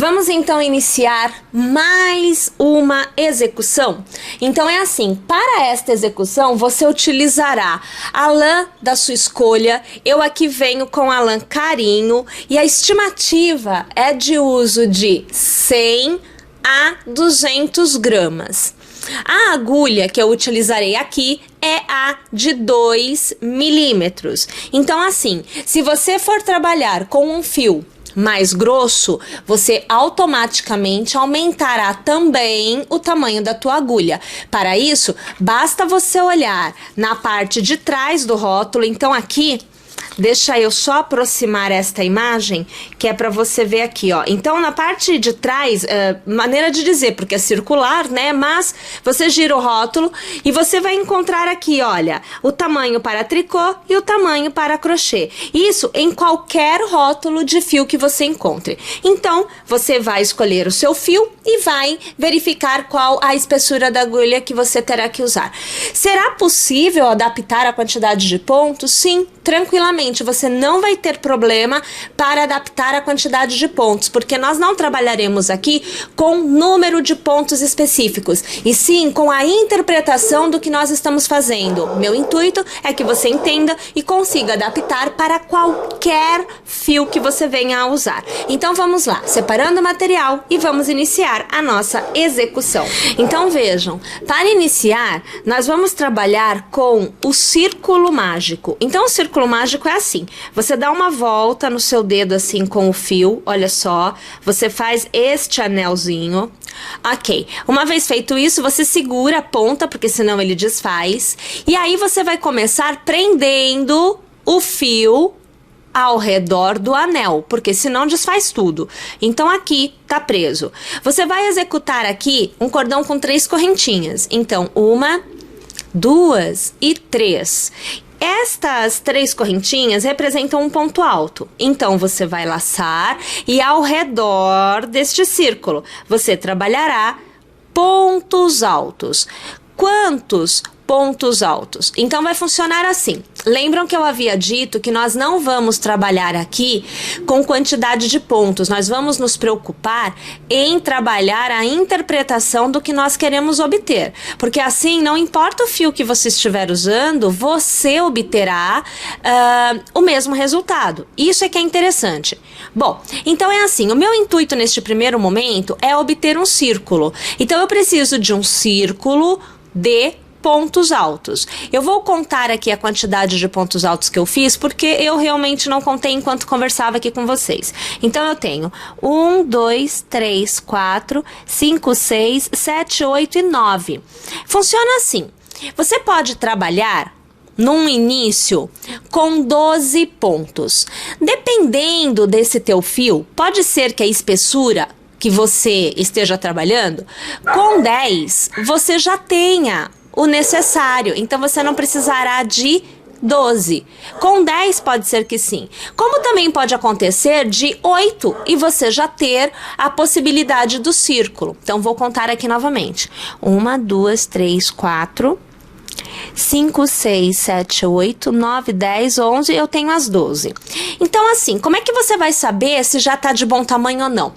Vamos então iniciar mais uma execução. Então é assim, para esta execução você utilizará a lã da sua escolha. Eu aqui venho com a lã Carinho e a estimativa é de uso de 100 a 200 gramas. A agulha que eu utilizarei aqui é a de 2 milímetros. Então assim, se você for trabalhar com um fio mais grosso, você automaticamente aumentará também o tamanho da tua agulha. Para isso, basta você olhar na parte de trás do rótulo. Então aqui, deixa eu só aproximar esta imagem, que é para você ver aqui, ó. Então, na parte de trás, maneira de dizer, porque é circular, né? Mas você gira o rótulo e você vai encontrar aqui, olha, o tamanho para tricô e o tamanho para crochê. Isso em qualquer rótulo de fio que você encontre. Então, você vai escolher o seu fio e vai verificar qual a espessura da agulha que você terá que usar. Será possível adaptar a quantidade de pontos? Sim, tranquilamente. Você não vai ter problema para adaptar a quantidade de pontos, porque nós não trabalharemos aqui com número de pontos específicos, e sim com a interpretação do que nós estamos fazendo. Meu intuito é que você entenda e consiga adaptar para qualquer fio que você venha a usar. Então vamos lá, separando o material e vamos iniciar a nossa execução. Então vejam, para iniciar nós vamos trabalhar com o círculo mágico. Então o círculo mágico é assim, você dá uma volta no seu dedo assim com o fio, olha só, você faz este anelzinho, ok, uma vez feito isso, você segura a ponta, porque senão ele desfaz, e aí você vai começar prendendo o fio ao redor do anel, porque senão desfaz tudo. Então aqui tá preso. Você vai executar aqui um cordão com 3 correntinhas, então 1, 2 e 3. Estas 3 correntinhas representam um ponto alto, então você vai laçar e ao redor deste círculo você trabalhará pontos altos. Quantos pontos altos? Então vai funcionar assim. Lembram que eu havia dito que nós não vamos trabalhar aqui com quantidade de pontos, nós vamos nos preocupar em trabalhar a interpretação do que nós queremos obter, porque assim, não importa o fio que você estiver usando, você obterá o mesmo resultado. Isso é que é interessante. Bom, então é assim, o meu intuito neste primeiro momento é obter um círculo. Então eu preciso de um círculo de pontos altos. Eu vou contar aqui a quantidade de pontos altos que eu fiz, porque eu realmente não contei enquanto conversava aqui com vocês. Então eu tenho 1, 2, 3, 4, 5, 6, 7, 8 e 9. Funciona assim. Você pode trabalhar num início com 12 pontos. Dependendo desse teu fio, pode ser que a espessura que você esteja trabalhando, com 10 você já tenha o necessário, então você não precisará de 12. Com 10 pode ser que sim. Como também pode acontecer de 8 e você já ter a possibilidade do círculo. Então vou contar aqui novamente. 1, 2, 3, 4, 5, 6, 7, 8, 9, 10, 11, eu tenho as 12. Então assim, como é que você vai saber se já está de bom tamanho ou não?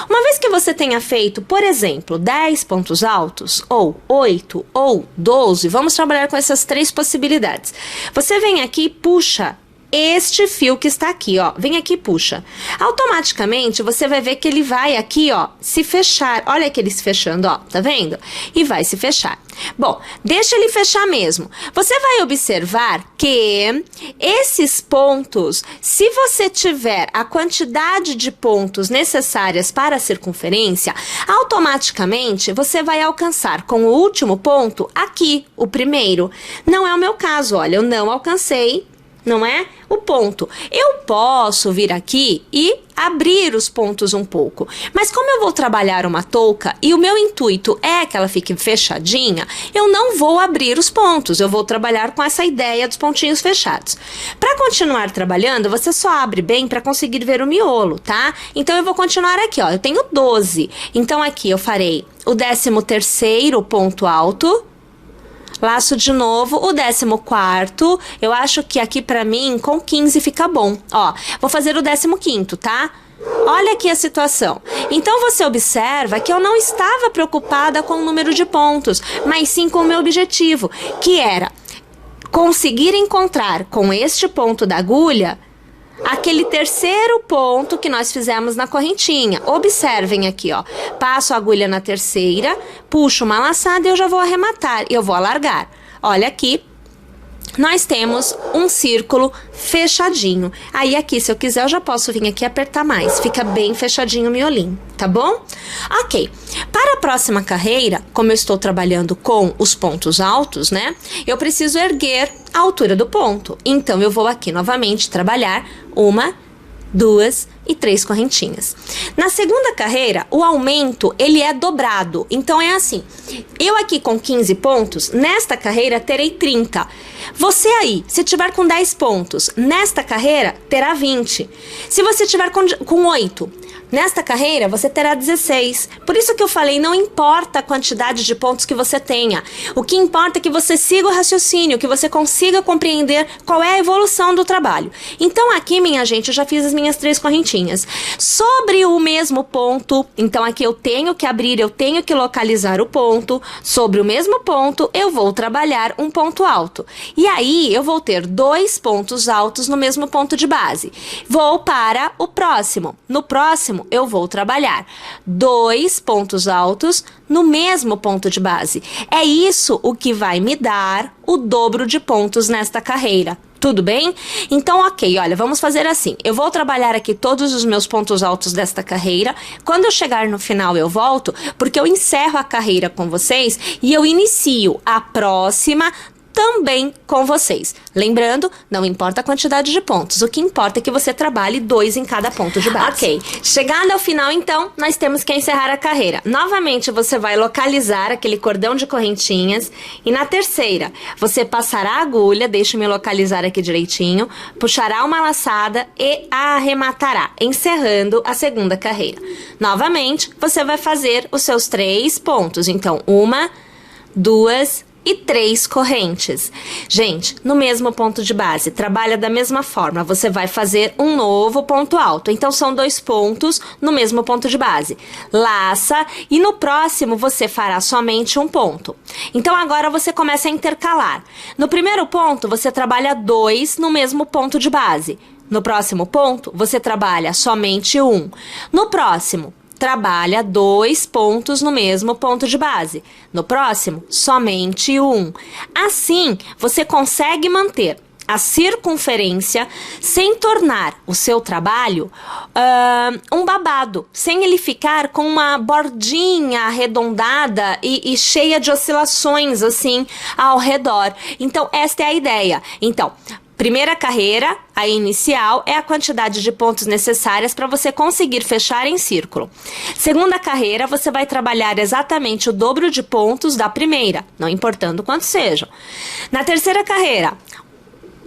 Uma vez que você tenha feito, por exemplo, 10 pontos altos, ou 8, ou 12, vamos trabalhar com essas 3 possibilidades. Você vem aqui e puxa este fio que está aqui, ó, vem aqui e puxa. Automaticamente você vai ver que ele vai aqui, ó, se fechar. Olha aqui ele se fechando, ó, tá vendo? E vai se fechar. Bom, deixa ele fechar mesmo. Você vai observar que esses pontos, se você tiver a quantidade de pontos necessárias para a circunferência, automaticamente você vai alcançar com o último ponto aqui, o primeiro. Não é o meu caso, olha, eu não alcancei, não é? O ponto. Eu posso vir aqui e abrir os pontos um pouco, mas como eu vou trabalhar uma touca e o meu intuito é que ela fique fechadinha, eu não vou abrir os pontos, eu vou trabalhar com essa ideia dos pontinhos fechados. Para continuar trabalhando, você só abre bem para conseguir ver o miolo, tá? Então eu vou continuar aqui, ó, eu tenho 12, então aqui eu farei o 13º ponto alto, laço de novo, o 14º, eu acho que aqui pra mim com 15 fica bom. Ó, vou fazer o 15º, tá? Olha aqui a situação. Então você observa que eu não estava preocupada com o número de pontos, mas sim com o meu objetivo, que era conseguir encontrar com este ponto da agulha aquele terceiro ponto que nós fizemos na correntinha. Observem aqui, ó. Passo a agulha na terceira, puxo uma laçada e eu já vou arrematar. Eu vou alargar. Olha aqui. Nós temos um círculo fechadinho. Aí aqui, se eu quiser, eu já posso vir aqui e apertar mais. Fica bem fechadinho o miolinho, tá bom? Ok. Para a próxima carreira, como eu estou trabalhando com os pontos altos, né? Eu preciso erguer a altura do ponto. Então, eu vou aqui novamente trabalhar 1, 2 e 3 correntinhas. Na segunda carreira, o aumento, ele é dobrado. Então, é assim. Eu aqui com 15 pontos, nesta carreira terei 30. Você aí, se tiver com 10 pontos, nesta carreira terá 20. Se você tiver com 8, nesta carreira você terá 16. Por isso que eu falei, não importa a quantidade de pontos que você tenha. O que importa é que você siga o raciocínio, que você consiga compreender qual é a evolução do trabalho. Então aqui, minha gente, eu já fiz as minhas 3 correntinhas. Sobre o mesmo ponto, então aqui eu tenho que abrir, eu tenho que localizar o ponto. Sobre o mesmo ponto, eu vou trabalhar um ponto alto. E aí, eu vou ter 2 pontos altos no mesmo ponto de base. Vou para o próximo. No próximo, eu vou trabalhar 2 pontos altos no mesmo ponto de base. É isso o que vai me dar o dobro de pontos nesta carreira. Tudo bem? Então, ok, olha, vamos fazer assim. Eu vou trabalhar aqui todos os meus pontos altos desta carreira. Quando eu chegar no final, eu volto, porque eu encerro a carreira com vocês e eu inicio a próxima também com vocês. Lembrando, não importa a quantidade de pontos, o que importa é que você trabalhe 2 em cada ponto de base. Ok, chegando ao final então, nós temos que encerrar a carreira. Novamente você vai localizar aquele cordão de correntinhas e na terceira, você passará a agulha, deixa-me localizar aqui direitinho, puxará uma laçada e arrematará, encerrando a segunda carreira. Novamente, você vai fazer os seus 3 pontos, então 1, 2 e 3 correntes. Gente, no mesmo ponto de base, trabalha da mesma forma, você vai fazer um novo ponto alto. Então, são 2 pontos no mesmo ponto de base. Laça e no próximo você fará somente um ponto. Então, agora você começa a intercalar. No primeiro ponto, você trabalha 2 no mesmo ponto de base. No próximo ponto, você trabalha somente 1. No próximo, trabalha 2 pontos no mesmo ponto de base. No próximo, somente 1. Assim, você consegue manter a circunferência sem tornar o seu trabalho um babado, sem ele ficar com uma bordinha arredondada e cheia de oscilações assim ao redor. Então, esta é a ideia. Então, primeira carreira, a inicial, é a quantidade de pontos necessárias para você conseguir fechar em círculo. Segunda carreira, você vai trabalhar exatamente o dobro de pontos da primeira, não importando quantos sejam. Na terceira carreira,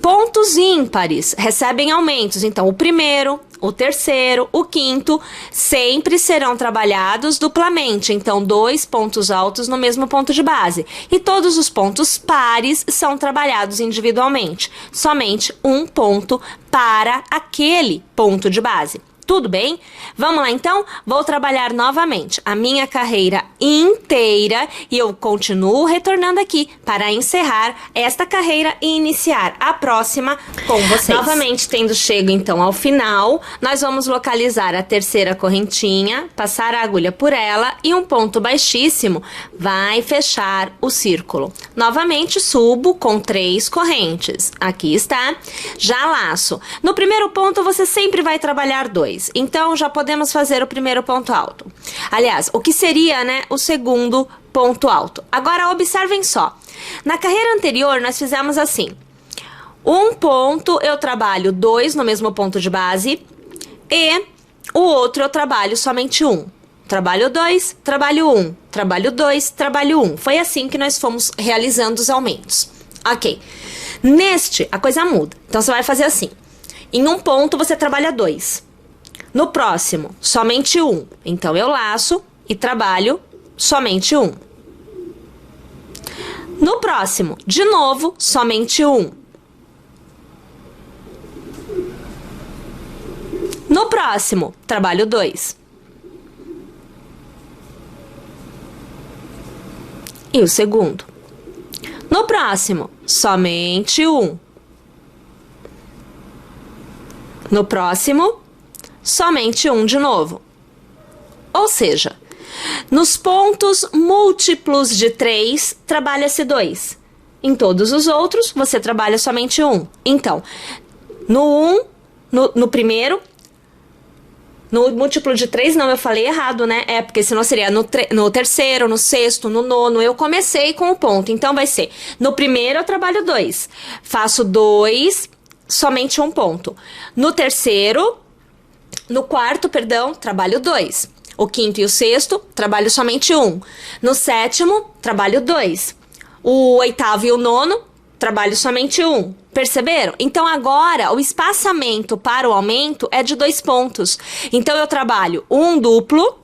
pontos ímpares recebem aumentos, então o primeiro, o terceiro, o quinto sempre serão trabalhados duplamente, então 2 pontos altos no mesmo ponto de base. E todos os pontos pares são trabalhados individualmente, somente um ponto para aquele ponto de base. Tudo bem? Vamos lá então? Vou trabalhar novamente a minha carreira inteira e eu continuo retornando aqui para encerrar esta carreira e iniciar a próxima com vocês. Novamente, tendo chego então ao final, nós vamos localizar a terceira correntinha, passar a agulha por ela e um ponto baixíssimo vai fechar o círculo. Novamente, subo com 3 correntes. Aqui está. Já laço. No primeiro ponto, você sempre vai trabalhar 2. Então, já podemos fazer o primeiro ponto alto. Aliás, o que seria, né, o segundo ponto alto. Agora, observem só. Na carreira anterior, nós fizemos assim. Um ponto, eu trabalho 2 no mesmo ponto de base. E o outro, eu trabalho somente 1. Trabalho 2, trabalho 1. Trabalho 2, trabalho 1. Foi assim que nós fomos realizando os aumentos. Ok. Neste, a coisa muda. Então, você vai fazer assim. Em um ponto, você trabalha 2. No próximo, somente 1. Então, eu laço e trabalho somente 1. No próximo, de novo, somente 1. No próximo, trabalho 2. E o segundo. No próximo, somente 1. No próximo, somente 1 de novo. Ou seja, nos pontos múltiplos de 3, trabalha-se 2. Em todos os outros, você trabalha somente 1. Então, no primeiro, no múltiplo de 3, não, eu falei errado, né? Porque senão seria no terceiro, no sexto, no nono. Eu comecei com o ponto. Então, vai ser, no primeiro eu trabalho 2. Faço 2, somente 1 ponto. No quarto, trabalho 2. O quinto e o sexto, trabalho somente 1. No sétimo, trabalho 2. O oitavo e o nono, trabalho somente 1. Perceberam? Então, agora, o espaçamento para o aumento é de 2 pontos. Então, eu trabalho 1 duplo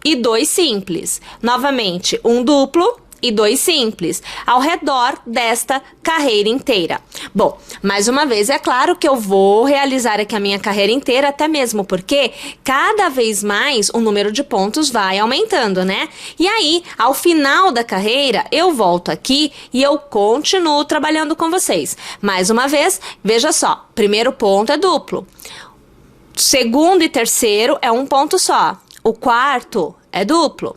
e 2 simples. Novamente, 1 duplo e 2 simples, ao redor desta carreira inteira. Bom, mais uma vez, é claro que eu vou realizar aqui a minha carreira inteira, até mesmo porque cada vez mais o número de pontos vai aumentando, né? E aí, ao final da carreira, eu volto aqui e eu continuo trabalhando com vocês. Mais uma vez, veja só, primeiro ponto é duplo. Segundo e terceiro é 1 ponto só. O quarto é duplo.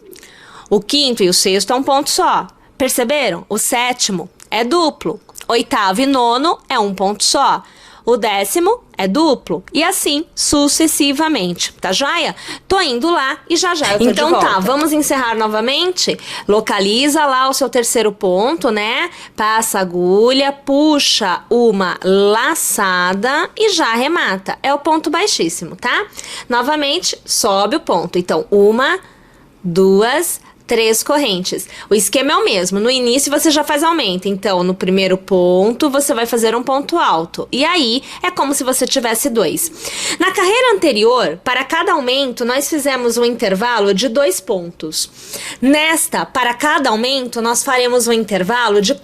O quinto e o sexto é 1 ponto só. Perceberam? O sétimo é duplo. Oitavo e nono é 1 ponto só. O décimo é duplo. E assim sucessivamente. Tá joia? Tô indo lá e já eu tô de volta. Então tá, vamos encerrar novamente? Localiza lá o seu terceiro ponto, né? Passa a agulha, puxa uma laçada e já arremata. É o ponto baixíssimo, tá? Novamente, sobe o ponto. Então, 1, 2, 3 correntes. O esquema é o mesmo. No início você já faz aumento. Então, no primeiro ponto, você vai fazer um ponto alto. E aí, é como se você tivesse 2. Na carreira anterior, para cada aumento, nós fizemos um intervalo de 2 pontos. Nesta, para cada aumento, nós faremos um intervalo de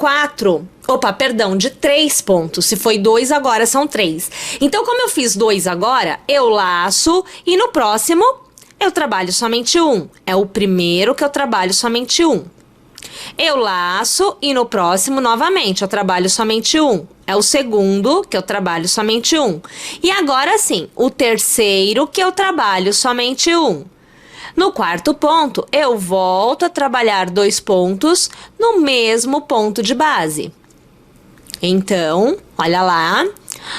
3 pontos. Se foi 2, agora são 3. Então, como eu fiz 2 agora, eu laço e no próximo eu trabalho somente 1. É o primeiro que eu trabalho somente 1. Eu laço e no próximo, novamente, eu trabalho somente 1. É o segundo que eu trabalho somente 1. E agora sim, o terceiro que eu trabalho somente 1. No quarto ponto, eu volto a trabalhar 2 pontos no mesmo ponto de base. Então, olha lá.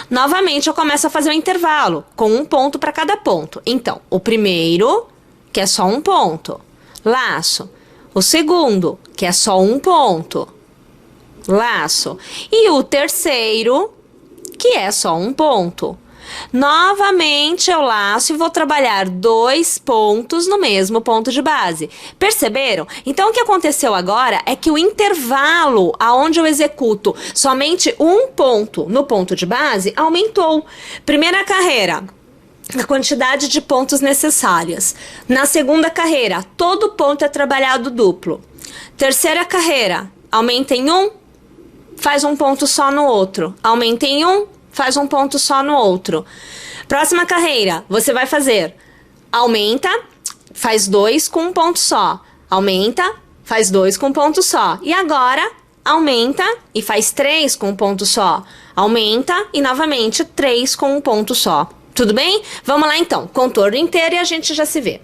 Novamente, eu começo a fazer um intervalo, com 1 ponto para cada ponto. Então, o primeiro, que é só 1 ponto, laço. O segundo, que é só 1 ponto, laço. E o terceiro, que é só 1 ponto. Novamente, eu laço e vou trabalhar 2 pontos no mesmo ponto de base. Perceberam? Então, o que aconteceu agora é que o intervalo aonde eu executo somente 1 ponto no ponto de base aumentou. Primeira carreira, a quantidade de pontos necessárias. Na segunda carreira, todo ponto é trabalhado duplo. Terceira carreira, aumenta em 1, faz 1 ponto só no outro. Aumenta em 1, faz 1 ponto só no outro. Próxima carreira, você vai fazer aumenta, faz 2 com 1 ponto só. Aumenta, faz 2 com 1 ponto só. E agora, aumenta e faz 3 com 1 ponto só. Aumenta e novamente 3 com 1 ponto só. Tudo bem? Vamos lá então, contorno inteiro e a gente já se vê.